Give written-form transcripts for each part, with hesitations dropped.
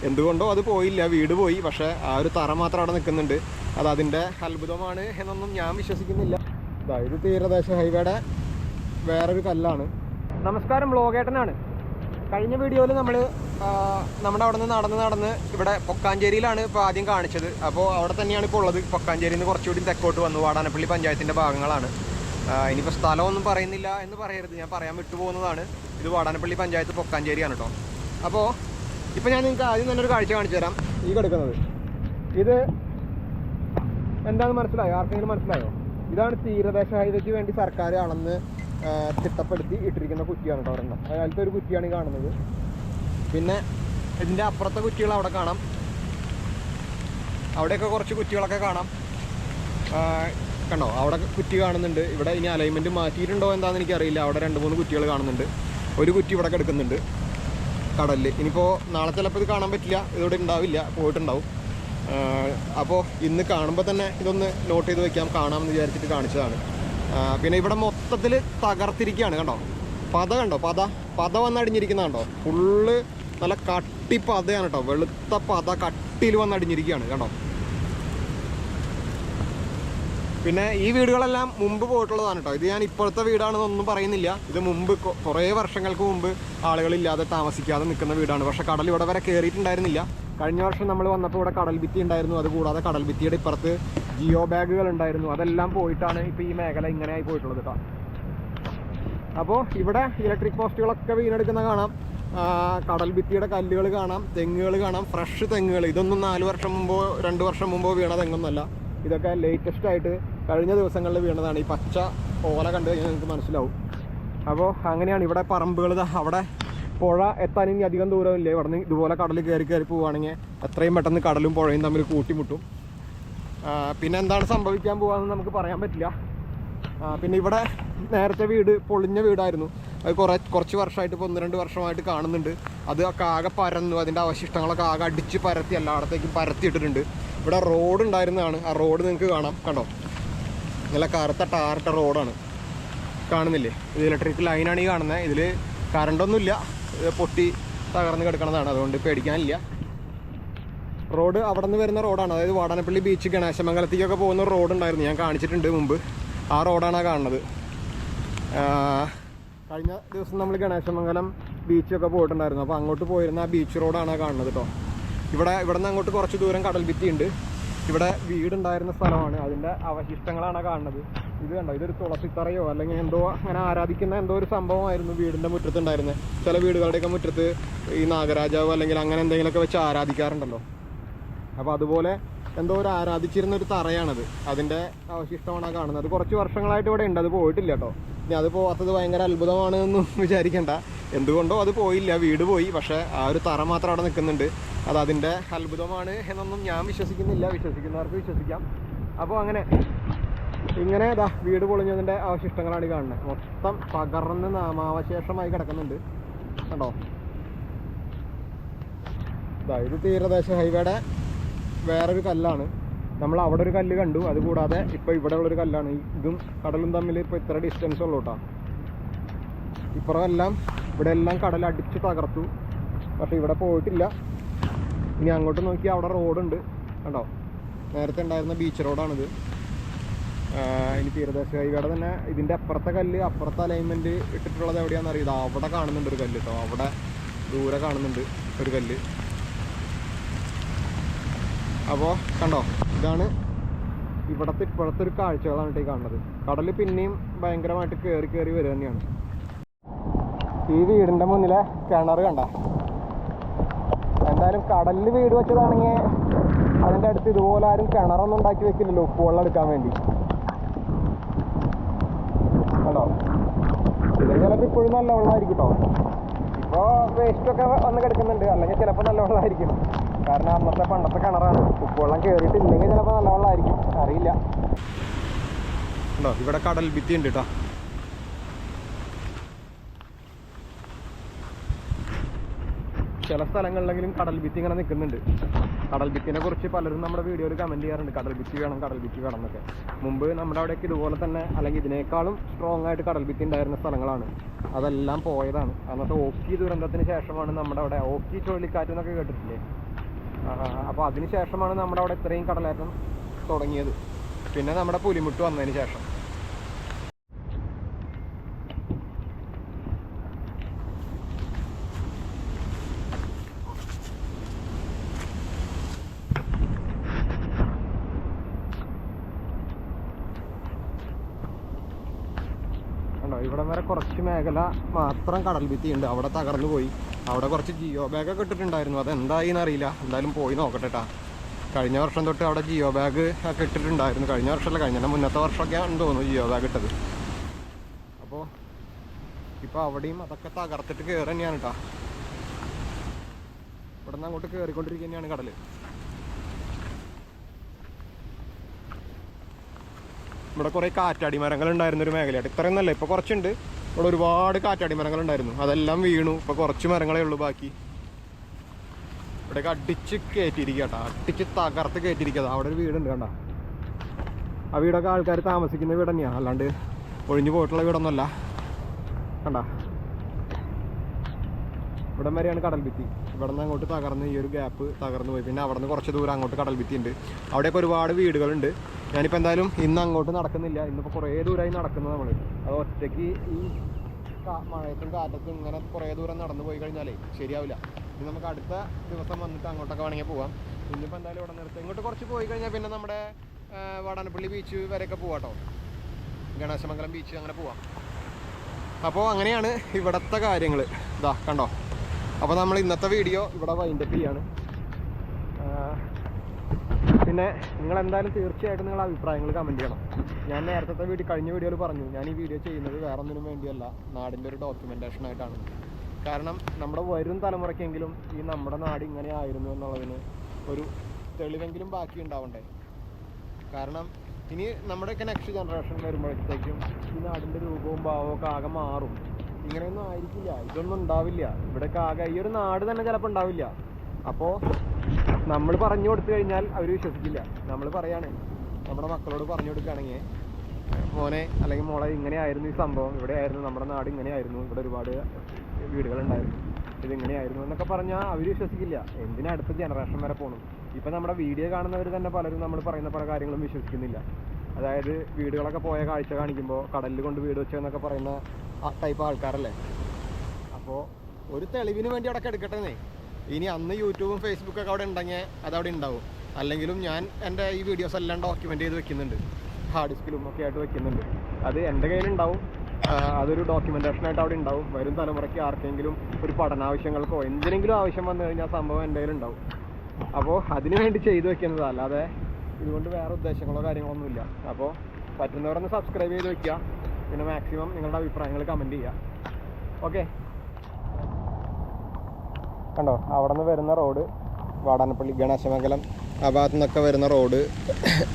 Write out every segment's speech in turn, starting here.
എന്തുകൊണ്ടോ അത് പോയില്ല, വീട് പോയി. പക്ഷെ ആ ഒരു തറ മാത്രം അവിടെ നിൽക്കുന്നുണ്ട്. അത് അതിൻ്റെ അത്ഭുതമാണ് എന്നൊന്നും ഞാൻ വിശ്വസിക്കുന്നില്ല. ഇത് തീരദേശ ഹൈവേയുടെ വേറൊരു കല്ലാണ്. നമസ്കാരം, വ്ളോഗേട്ടനാണ്. കഴിഞ്ഞ വീഡിയോയിൽ നമ്മൾ നമ്മുടെ അവിടെ നിന്ന് നടന്ന് ഇവിടെ പൊക്കാഞ്ചേരിയിലാണ് ഇപ്പോൾ ആദ്യം കാണിച്ചത്. അപ്പോൾ അവിടെ തന്നെയാണ് ഇപ്പോൾ ഉള്ളത്. പൊക്കാഞ്ചേരിയിൽ നിന്ന് കുറച്ചുകൂടി തെക്കോട്ട് വന്നു. വാടാനപ്പള്ളി പഞ്ചായത്തിൻ്റെ ഭാഗങ്ങളാണ്. ഇനിയിപ്പോൾ സ്ഥലമൊന്നും പറയുന്നില്ല എന്ന് പറയരുത്, ഞാൻ പറയാൻ വിട്ടുപോകുന്നതാണ്. ഇത് വാടാനപ്പള്ളി പഞ്ചായത്ത് പൊക്കാഞ്ചേരിയാണ് കേട്ടോ. അപ്പോൾ ഇപ്പോൾ ഞാൻ നിങ്ങൾക്ക് ആദ്യം തന്നെ ഒരു കാഴ്ച കാണിച്ചു തരാം. ഈ കിടക്കുന്നത് ഇത് എന്താണെന്ന് മനസ്സിലായോ? ആർക്കെങ്കിലും മനസ്സിലായോ? ഇതാണ് തീരദേശ ഹൈവേക്ക് വേണ്ടി സർക്കാർ അളന്ന് ചിട്ടപ്പെടുത്തി ഇട്ടിരിക്കുന്ന കുറ്റിയാണ് കേട്ടോ. ഒരെണ്ണം അതിലത്തെ ഒരു കുറ്റിയാണ് ഈ കാണുന്നത്. പിന്നെ ഇതിൻ്റെ അപ്പുറത്തെ കുറ്റികൾ അവിടെ കാണാം. അവിടെയൊക്കെ കുറച്ച് കുറ്റികളൊക്കെ കാണാം. കണ്ടോ, അവിടെ കുറ്റി കാണുന്നുണ്ട്. ഇവിടെ ഇനി അലൈൻമെൻറ്റ് മാറ്റിയിട്ടുണ്ടോ എന്താണെന്ന് എനിക്കറിയില്ല. അവിടെ 2-3 കുറ്റികൾ കാണുന്നുണ്ട്. ഒരു കുറ്റി ഇവിടെ കിടക്കുന്നുണ്ട് കടലിൽ. ഇനിയിപ്പോൾ നാളെ ചിലപ്പോൾ ഇത് കാണാൻ പറ്റില്ല, ഇതിവിടെ ഉണ്ടാവില്ല, പോയിട്ടുണ്ടാവും. അപ്പോൾ ഇന്ന് കാണുമ്പോൾ തന്നെ ഇതൊന്ന് നോട്ട് ചെയ്ത് വയ്ക്കാം, കാണാമെന്ന് വിചാരിച്ചിട്ട് കാണിച്ചതാണ്. പിന്നെ ഇവിടെ മൊത്തത്തിൽ തകർത്തിരിക്കുകയാണ്. കണ്ടോ, പത കണ്ടോ, പത വന്നടിഞ്ഞിരിക്കുന്ന കണ്ടോ. ഫുള്ള് നല്ല കട്ടി പതയാണ് കേട്ടോ. വെളുത്ത പത കട്ടിയിൽ വന്നടിഞ്ഞിരിക്കുകയാണ് കണ്ടോ. പിന്നെ ഈ വീടുകളെല്ലാം മുമ്പ് പോയിട്ടുള്ളതാണ് കേട്ടോ. ഇത് ഞാൻ ഇപ്പോഴത്തെ വീടാണെന്നൊന്നും പറയുന്നില്ല. ഇത് മുമ്പ് കുറേ വർഷങ്ങൾക്ക് മുമ്പ് ആളുകളില്ലാതെ താമസിക്കാതെ നിൽക്കുന്ന വീടാണ്. പക്ഷേ കടൽ ഇവിടെ വരെ കയറിയിട്ടുണ്ടായിരുന്നില്ല. കഴിഞ്ഞ വർഷം നമ്മൾ വന്നപ്പോൾ ഇവിടെ കടൽ ഭിത്തി ഉണ്ടായിരുന്നു. അതുകൂടാതെ കടൽ ഭിത്തിയുടെ ഇപ്പുറത്ത് ജിയോ ബാഗുകൾ ഉണ്ടായിരുന്നു. അതെല്ലാം പോയിട്ടാണ് ഇപ്പോൾ ഈ മേഖല ഇങ്ങനെയായി പോയിട്ടുള്ളത് കേട്ടോ. അപ്പോൾ ഇവിടെ ഇലക്ട്രിക് പോസ്റ്റുകളൊക്കെ വീണെടുക്കുന്ന കാണാം. കടൽ ഭിത്തിയുടെ കല്ലുകൾ കാണാം, തെങ്ങുകൾ കാണാം, ഫ്രഷ് തെങ്ങുകൾ. ഇതൊന്നും 4 വർഷം മുമ്പോ 2 വർഷം മുമ്പോ വീണ തെങ്ങൊന്നുമല്ല. ഇതൊക്കെ ലേറ്റസ്റ്റ് ആയിട്ട് കഴിഞ്ഞ ദിവസങ്ങളിൽ വീണതാണ്. ഈ പച്ച ഓല കണ്ടു കഴിഞ്ഞാൽ നിങ്ങൾക്ക് മനസ്സിലാവും. അപ്പോൾ അങ്ങനെയാണ് ഇവിടെ പറമ്പുകൾ. അവിടെ പുഴ എത്താൻ ഇനി അധികം ദൂരമില്ല. ഇവിടെ നിന്ന് ഇതുപോലെ കടൽ കയറി പോവുകയാണെങ്കിൽ എത്രയും പെട്ടെന്ന് കടലും പുഴയും തമ്മിൽ കൂട്ടിമുട്ടും. പിന്നെ എന്താണ് സംഭവിക്കാൻ പോകാമെന്ന് നമുക്ക് പറയാൻ പറ്റില്ല. പിന്നെ ഇവിടെ നേരത്തെ വീട് പൊളിഞ്ഞ വീടായിരുന്നു. അത് കുറച്ച് വർഷമായിട്ട്, ഇപ്പോൾ 1-2 വർഷമായിട്ട് കാണുന്നുണ്ട്. അത് ആകെ പരന്നു. അതിൻ്റെ അവശിഷ്ടങ്ങളൊക്കെ ആകെ അടിച്ച് പരത്തി എല്ലായിടത്തേക്കും പരത്തിയിട്ടിട്ടുണ്ട്. ഇവിടെ റോഡ് ഉണ്ടായിരുന്നതാണ്. ആ റോഡ് നിങ്ങൾക്ക് കാണാം, കണ്ടോ, നല്ല കറുത്ത ടാറിട്ട റോഡാണ്. കാണുന്നില്ലേ? ഇത് ഇലക്ട്രിക് ലൈനാണ് ഈ കാണുന്നത്. ഇതിൽ കറണ്ടൊന്നുമില്ല, പൊട്ടി തകർന്ന് കിടക്കണതാണ്. അതുകൊണ്ട് പേടിക്കാനില്ല. റോഡ് അവിടെ നിന്ന് വരുന്ന റോഡാണ്. അതായത് വാടാനപ്പള്ളി ബീച്ച് ഗണേശമംഗലത്തേക്കൊക്കെ പോകുന്ന ഒരു റോഡ് ഉണ്ടായിരുന്നു, ഞാൻ കാണിച്ചിട്ടുണ്ട് മുമ്പ്. ആ റോഡാണ് കാണുന്നത്. കഴിഞ്ഞ ദിവസം നമ്മൾ ഗണേശമംഗലം ബീച്ചൊക്കെ പോയിട്ടുണ്ടായിരുന്നു. അപ്പോൾ അങ്ങോട്ട് പോയിരുന്ന ആ ബീച്ച് റോഡാണ് കാണുന്നത് കേട്ടോ. ഇവിടെ നിന്ന് അങ്ങോട്ട് കുറച്ച് ദൂരം കടൽ ഭിത്തിയുണ്ട്. ഇവിടെ വീടുണ്ടായിരുന്ന സ്ഥലമാണ്. അതിൻ്റെ അവശിഷ്ടങ്ങളാണ് കാണുന്നത്. ഇത് കണ്ടോ, ഇതൊരു തുളസിത്തറയോ അല്ലെങ്കിൽ എന്തോ അങ്ങനെ ആരാധിക്കുന്ന എന്തോ ഒരു സംഭവമായിരുന്നു വീടിൻ്റെ മുറ്റത്തുണ്ടായിരുന്നത്. ചില വീടുകളുടെയൊക്കെ മുറ്റത്ത് ഈ നാഗരാജാവ് അല്ലെങ്കിൽ അങ്ങനെ എന്തെങ്കിലുമൊക്കെ വെച്ച് ആരാധിക്കാറുണ്ടല്ലോ. അപ്പോൾ അതുപോലെ എന്തോ ഒരു ആരാധിച്ചിരുന്ന ഒരു തറയാണത്. അതിൻ്റെ അവശിഷ്ടമാണ് കാണുന്നത്. അത് കുറച്ച് വർഷങ്ങളായിട്ട് ഇവിടെ ഉണ്ട്. അത് പോയിട്ടില്ല കേട്ടോ. ഇനി അത് പോകാത്തത് ഭയങ്കര അത്ഭുതമാണ് എന്നും വിചാരിക്കേണ്ട. എന്തുകൊണ്ടോ അത് പോയില്ല, വീട് പോയി. പക്ഷേ ആ ഒരു തറ മാത്രം അവിടെ നിൽക്കുന്നുണ്ട്. അത് അതിൻ്റെ അത്ഭുതമാണ് എന്നൊന്നും ഞാൻ വിശ്വസിക്കുന്നില്ല. വിശ്വസിക്കുന്നവർക്ക് വിശ്വസിക്കാം. അപ്പോൾ ഇങ്ങനെ വീട് പൊളിഞ്ഞതിൻ്റെ അവശിഷ്ടങ്ങളാണ് കാണുന്നത്. മൊത്തം പകർന്ന് നാമാവശേഷമായി കിടക്കുന്നുണ്ട് കണ്ടോ. ഇത് തീരദേശ ഹൈവേയുടെ വേറൊരു കല്ലാണ്. നമ്മൾ അവിടെ ഒരു കല്ല് കണ്ടു. അതുകൂടാതെ ഇപ്പോൾ ഇവിടെ ഉള്ളൊരു കല്ലാണ്. ഇതും കടലും തമ്മിൽ ഇപ്പോൾ ഇത്ര ഡിസ്റ്റൻസ് ഉള്ളൂ കേട്ടോ. ഇപ്പുറമെല്ലാം ഇവിടെ എല്ലാം കടൽ അടിച്ച് തകർത്തു. പക്ഷേ ഇവിടെ പോയിട്ടില്ല. ഇനി അങ്ങോട്ട് നോക്കി അവിടെ റോഡുണ്ട് കണ്ടോ. നേരത്തെ ഉണ്ടായിരുന്ന ബീച്ച് റോഡാണിത്. ഇനി തീരദേശ ഹൈവേയുടെ തന്നെ ഇതിൻ്റെ അപ്പുറത്തെ കല്ല്, അപ്പുറത്തെ അലൈൻമെൻറ്റ് ഇട്ടിട്ടുള്ളത് എവിടെയാണെന്ന് അറിയില്ല. അവിടെ കാണുന്നുണ്ട് ഒരു കല്ല് കേട്ടോ. അവിടെ ദൂരെ കാണുന്നുണ്ട് ഒരു കല്ല്. അപ്പോൾ കണ്ടോ, ഇതാണ് ഇപ്പോഴത്തെ ഒരു കാഴ്ചകളാണ് ഈ കാണുന്നത്. കടൽ പിന്നെയും ഭയങ്കരമായിട്ട് കയറി വരിക തന്നെയാണ്. ഈ വീടിൻ്റെ മുന്നിലെ കിണർ കണ്ട. എന്തായാലും കടലിൽ വീട് വെച്ചതാണെങ്കിൽ അതിൻ്റെ അടുത്ത് ഇതുപോലെ ആരും കിണറൊന്നും ഉണ്ടാക്കി വെക്കില്ലല്ലോ ഉപ്പുവെള്ളം എടുക്കാൻ വേണ്ടി. കണ്ടോ, ഇത് ചിലപ്പോൾ ഇപ്പോഴും നല്ല വെള്ളമായിരിക്കും കേട്ടോ. ഇപ്പോൾ വേസ്റ്റൊക്കെ വന്ന് കിടക്കുന്നുണ്ട്. അല്ലെങ്കിൽ ചിലപ്പോൾ നല്ല വെള്ളമായിരിക്കും. കാരണം പണ്ടത്തെ കിണറാണ്. ഉപ്പുവെള്ളം കയറിയിട്ടില്ലെങ്കിൽ ചിലപ്പോൾ നല്ല വെള്ളമായിരിക്കും, അറിയില്ല. ഉണ്ടോ, ഇവിടെ കടൽ ഭിത്തി ഉണ്ട് കേട്ടോ. ചില സ്ഥലങ്ങളിലെങ്കിലും കടൽ ഭിത്തി ഇങ്ങനെ നിൽക്കുന്നുണ്ട്. കടൽ ഭിത്തിനെ കുറിച്ച് പലരും നമ്മുടെ വീഡിയോയിൽ കമൻറ്റ് ചെയ്യാറുണ്ട്, കടൽ ഭിത്തി വേണം എന്നൊക്കെ. മുമ്പ് നമ്മുടെ അവിടെയൊക്കെ ഇതുപോലെ തന്നെ അല്ലെങ്കിൽ ഇതിനേക്കാളും സ്ട്രോങ് ആയിട്ട് കടൽ ഭിത്തി ഉണ്ടായിരുന്ന സ്ഥലങ്ങളാണ്. അതെല്ലാം പോയതാണ്. അന്നത്തെ ഓക്കി ദുരന്തത്തിന് ശേഷമാണ് നമ്മുടെ അവിടെ ഓക്കി ചുഴലിക്കാറ്റ് എന്നൊക്കെ കേട്ടിട്ടില്ലേ? അപ്പോൾ അതിന് ശേഷമാണ് നമ്മുടെ അവിടെ ഇത്രയും കടലേറ്റം തുടങ്ങിയത്. പിന്നെ നമ്മുടെ പുലിമുട്ട് വന്നതിന് ശേഷം. ഇവിടം വരെ കുറച്ച് മേഖല മാത്രം കടൽ ഭിത്തിയുണ്ട്. അവിടെ തകർന്നു പോയി. അവിടെ കുറച്ച് ജിയോ ബാഗൊക്കെ ഇട്ടിട്ടുണ്ടായിരുന്നു. അതെന്തായി എന്നറിയില്ല. എന്തായാലും പോയി നോക്കട്ടെ കേട്ടോ. കഴിഞ്ഞ വർഷം തൊട്ട് അവിടെ ജിയോ ബാഗ് ഒക്കെ ഇട്ടിട്ടുണ്ടായിരുന്നു. കഴിഞ്ഞ വർഷമല്ല, കഴിഞ്ഞ മുന്നത്തെ വർഷമൊക്കെ ആണെന്ന് തോന്നുന്നു ജിയോ ബാഗ് ഇട്ടത്. അപ്പോൾ ഇപ്പോൾ അവിടെയും അതൊക്കെ തകർത്തിട്ട് കയറി തന്നെയാണ് കേട്ടോ. ഇവിടെ നിന്ന് അങ്ങോട്ട് കയറിക്കൊണ്ടിരിക്കുക തന്നെയാണ് കടൽ. ഇവിടെ കുറേ കാറ്റാടി മരങ്ങൾ ഉണ്ടായിരുന്നൊരു മേഖലയായിട്ട്. ഇത്രയും നല്ല ഇപ്പോൾ കുറച്ചുണ്ട്. ഇവിടെ ഒരുപാട് കാറ്റാടി മരങ്ങൾ ഉണ്ടായിരുന്നു. അതെല്ലാം വീണു. ഇപ്പോൾ കുറച്ച് മരങ്ങളേ ഉള്ളൂ ബാക്കി. ഇവിടെയൊക്കെ അടിച്ച് കയറ്റിയിരിക്കുക കേട്ടോ. അടിച്ച് തകർത്ത് കയറ്റിയിരിക്കുക. അവിടെ ഒരു വീടുണ്ട് കണ്ട. ആ വീടൊക്കെ ആൾക്കാർ താമസിക്കുന്ന വീട് തന്നെയാണ്, അല്ലാണ്ട് ഒഴിഞ്ഞു പോയിട്ടുള്ള വീടൊന്നുമല്ല. കണ്ട, ഇവിടം വരെയാണ് കടൽ ഭിത്തി. ഇവിടെ നിന്ന് അങ്ങോട്ട് തകർന്ന് ഈ ഒരു ഗ്യാപ്പ് തകർന്നു പോയി. പിന്നെ അവിടെ നിന്ന് കുറച്ച് ദൂരം അങ്ങോട്ട് കടൽ ഭിത്തി ഉണ്ട്. അവിടെയൊക്കെ ഒരുപാട് വീടുകളുണ്ട്. ഞാനിപ്പോൾ എന്തായാലും ഇന്ന് അങ്ങോട്ട് നടക്കുന്നില്ല. ഇന്നിപ്പോൾ കുറേ ദൂരമായി നടക്കുന്നത് നമ്മൾ. അത് ഒറ്റയ്ക്ക് ഈ മഴയത്തും കാറ്റത്തും ഇങ്ങനെ കുറേ ദൂരം നടന്നു പോയി കഴിഞ്ഞാലേ ശരിയാവില്ല. ഇനി നമുക്ക് അടുത്ത ദിവസം വന്നിട്ട് അങ്ങോട്ടൊക്കെ വേണമെങ്കിൽ പോവാം. ഇന്നിപ്പോൾ എന്തായാലും ഇവിടെ നിർത്തും. ഇങ്ങോട്ട് കുറച്ച് പോയി കഴിഞ്ഞാൽ പിന്നെ നമ്മുടെ വാടാനപ്പള്ളി ബീച്ച് വരെയൊക്കെ പോവാം കേട്ടോ. ഗണേശമംഗലം ബീച്ച് അങ്ങനെ പോവാം. അപ്പോൾ അങ്ങനെയാണ് ഇവിടുത്തെ കാര്യങ്ങൾ. ഇതാ കണ്ടോ. അപ്പോൾ നമ്മൾ ഇന്നത്തെ വീഡിയോ ഇവിടെ വൈൻഡപ്പ് ചെയ്യാണ്. പിന്നെ നിങ്ങളെന്തായാലും തീർച്ചയായിട്ടും നിങ്ങളുടെ അഭിപ്രായങ്ങൾ കമൻറ്റ് ചെയ്യണം. ഞാൻ നേരത്തെ കഴിഞ്ഞ വീഡിയോയിൽ പറഞ്ഞു, ഞാൻ ഈ വീഡിയോ ചെയ്യുന്നത് വേറെ ഒന്നിനും വേണ്ടിയല്ല, നാടിൻ്റെ ഒരു ഡോക്യുമെൻറ്റേഷനായിട്ടാണ്. കാരണം നമ്മുടെ വരും തലമുറയ്ക്കെങ്കിലും ഈ നമ്മുടെ നാട് ഇങ്ങനെ ആയിരുന്നു എന്നുള്ളതിന് ഒരു തെളിവെങ്കിലും ബാക്കി ഉണ്ടാവണ്ടേ. കാരണം ഇനി നമ്മുടെയൊക്കെ നെക്സ്റ്റ് ജനറേഷൻ വരുമ്പോഴത്തേക്കും ഈ നാടിൻ്റെ രൂപവും ഭാവവും ഒക്കെ ആകെ മാറും. ഇങ്ങനെയൊന്നും ആയിരിക്കില്ല, ഇതൊന്നും ഉണ്ടാവില്ല. ഇവിടെയൊക്കെ ആകെ ഈ ഒരു നാട് തന്നെ ചിലപ്പോൾ ഉണ്ടാവില്ല. അപ്പോൾ നമ്മൾ പറഞ്ഞു കൊടുത്തു കഴിഞ്ഞാൽ അവർ വിശ്വസിക്കില്ല. നമ്മൾ പറയാണ്, നമ്മുടെ മക്കളോട് പറഞ്ഞു കൊടുക്കുകയാണെങ്കിൽ, മോനെ അല്ലെങ്കിൽ മോളെ ഇങ്ങനെയായിരുന്നു ഈ സംഭവം, ഇവിടെ ആയിരുന്നു നമ്മുടെ നാട്, ഇങ്ങനെയായിരുന്നു, ഇവിടെ ഒരുപാട് വീടുകളുണ്ടായിരുന്നു, ഇതിങ്ങനെയായിരുന്നു എന്നൊക്കെ പറഞ്ഞാൽ അവർ വിശ്വസിക്കില്ല. എന്തിനാ അടുത്ത ജനറേഷൻ വരെ പോകണം. ഇപ്പം നമ്മുടെ വീഡിയോ കാണുന്നവർ തന്നെ പലരും നമ്മൾ പറയുന്ന പല കാര്യങ്ങളും വിശ്വസിക്കുന്നില്ല. അതായത് വീടുകളൊക്കെ പോയ കാഴ്ച കാണിക്കുമ്പോൾ കടലിൽ കൊണ്ട് വീട് വെച്ചെന്നൊക്കെ പറയുന്ന ടൈപ്പ് ആൾക്കാരല്ലേ. അപ്പോൾ ഒരു തെളിവിന് വേണ്ടി അവിടെ എടുക്കട്ടെന്നേ. ഇനി അന്ന് യൂട്യൂബും ഫേസ്ബുക്കൊക്കെ അവിടെ ഉണ്ടെങ്കിൽ അതവിടെ ഉണ്ടാവും. അല്ലെങ്കിലും ഞാൻ എൻ്റെ ഈ വീഡിയോസ് എല്ലാം ഡോക്യുമെൻ്റ് ചെയ്ത് വെക്കുന്നുണ്ട്, ഹാർഡ് ഡിസ്കിലും ഒക്കെ ആയിട്ട് വെക്കുന്നുണ്ട്. അത് എൻ്റെ കയ്യിലുണ്ടാവും. അതൊരു ഡോക്യുമെൻറ്റേഷനായിട്ട് അവിടെ ഉണ്ടാവും. വരും തലമുറയ്ക്ക് ആർക്കെങ്കിലും ഒരു പഠനാവശ്യങ്ങൾക്കോ എന്തിനെങ്കിലും ആവശ്യം വന്നു കഴിഞ്ഞാൽ സംഭവം എൻ്റെ കയ്യിലുണ്ടാവും. അപ്പോൾ അതിനു വേണ്ടി ചെയ്തു വെക്കുന്നത്, അല്ലാതെ ഇതുകൊണ്ട് വേറെ ഉദ്ദേശങ്ങളോ കാര്യങ്ങളൊന്നും ഇല്ല. അപ്പോൾ പറ്റുന്നവരൊന്ന് സബ്സ്ക്രൈബ് ചെയ്ത് വെക്കുക. പിന്നെ മാക്സിമം നിങ്ങളുടെ അഭിപ്രായങ്ങൾ കമൻറ്റ് ചെയ്യുക. ഓക്കെ, കണ്ടോ അവിടെ നിന്ന് വരുന്ന റോഡ്, വാടാനപ്പള്ളി ഗണേശമംഗലം ആ ഭാഗത്തു നിന്നൊക്കെ വരുന്ന റോഡ്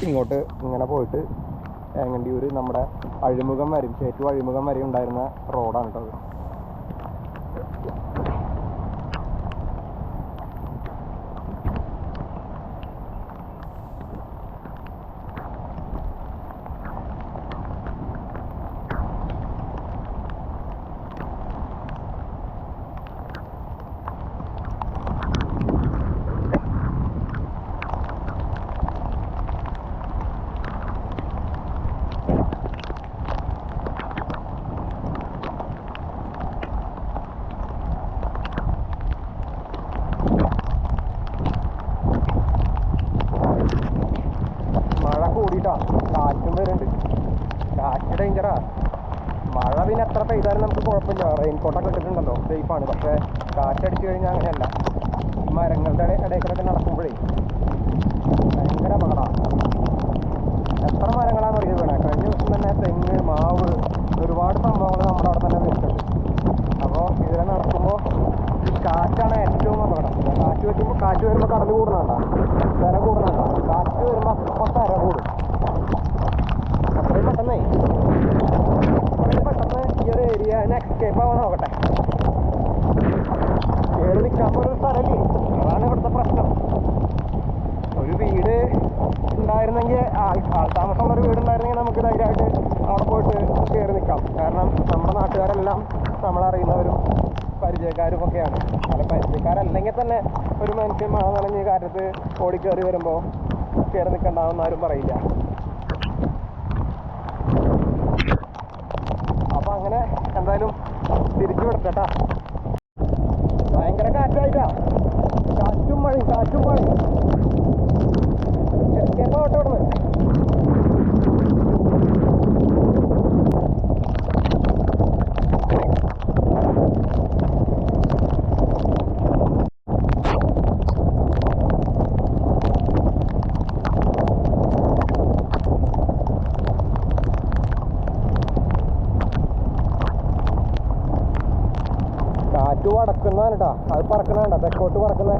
ഇങ്ങോട്ട് ഇങ്ങനെ പോയിട്ട് ഏങ്ങണ്ടിയൂർ നമ്മുടെ അഴിമുഖം വരെയും ചേറ്റു അഴിമുഖം വരെ ഉണ്ടായിരുന്ന റോഡാണ് കേട്ടോ. കാറ്റും വരുന്നുണ്ട്. കാറ്റ് ഡേഞ്ചറാ. മഴ പിന്നെ എത്ര പെയ്താലും നമുക്ക് കുഴപ്പമില്ല, റെയിൻകോട്ടൊക്കെ ഇട്ടിട്ടുണ്ടല്ലോ, സേഫാണ്. പക്ഷേ കാറ്റടിച്ചു കഴിഞ്ഞാൽ അങ്ങനെയല്ല. ഈ മരങ്ങളുടെ ഇടയ്ക്കൂടെ നടക്കുമ്പോഴേ ഭയങ്കര അപകടമാണ്. എത്ര മരങ്ങളാണെന്ന് അറിയത് വേണം. കഴിഞ്ഞ ദിവസം തന്നെ തെങ്ങ്, മാവ്, ഒരുപാട് സംഭവങ്ങൾ നമ്മുടെ അവിടെ തന്നെ വീണിട്ടുണ്ട്. അപ്പോൾ ഇതിലെ നടക്കുമ്പോൾ ഈ കാറ്റാണ് ഏറ്റവും അപകടം. കാറ്റ് വരുമ്പോൾ കടൽ കൂടുന്നുണ്ടോ, തിര കൂടുന്നുണ്ടോ. കാറ്റ് വരുമ്പോൾ അപ്പോൾ തിര കൂടും. അത്രയും പെട്ടെന്ന് ഈ ഒരു ഏരിയ എക്സ്കേപ്പ് ആവാൻ നോക്കട്ടെ. കയറി നിൽക്കാൻ പോലും സ്ഥലം ആൾക്കാരും ഒക്കെയാണ്. പല പരിചയക്കാരല്ലെങ്കിൽ തന്നെ ഒരു മനുഷ്യൻ മഴ നനഞ്ഞ് കാറ്റത്ത് ഓടിക്കേറി വരുമ്പോൾ കയറി നിൽക്കണ്ടാവുന്ന ആരും പറയില്ല. അപ്പം അങ്ങനെ എന്തായാലും തിരിച്ചു വിടട്ടെട്ടാ. ഭയങ്കര കാറ്റായിട്ടാ, കാറ്റും മഴയും എസ്കേപ്പ് ആവട്ടെ ഇവിടുന്ന്. കാറ്റ് വടക്കുന്നതാണ് കേട്ടോ, അത് പറക്കണ തെക്കോട്ട് പറക്കുന്ന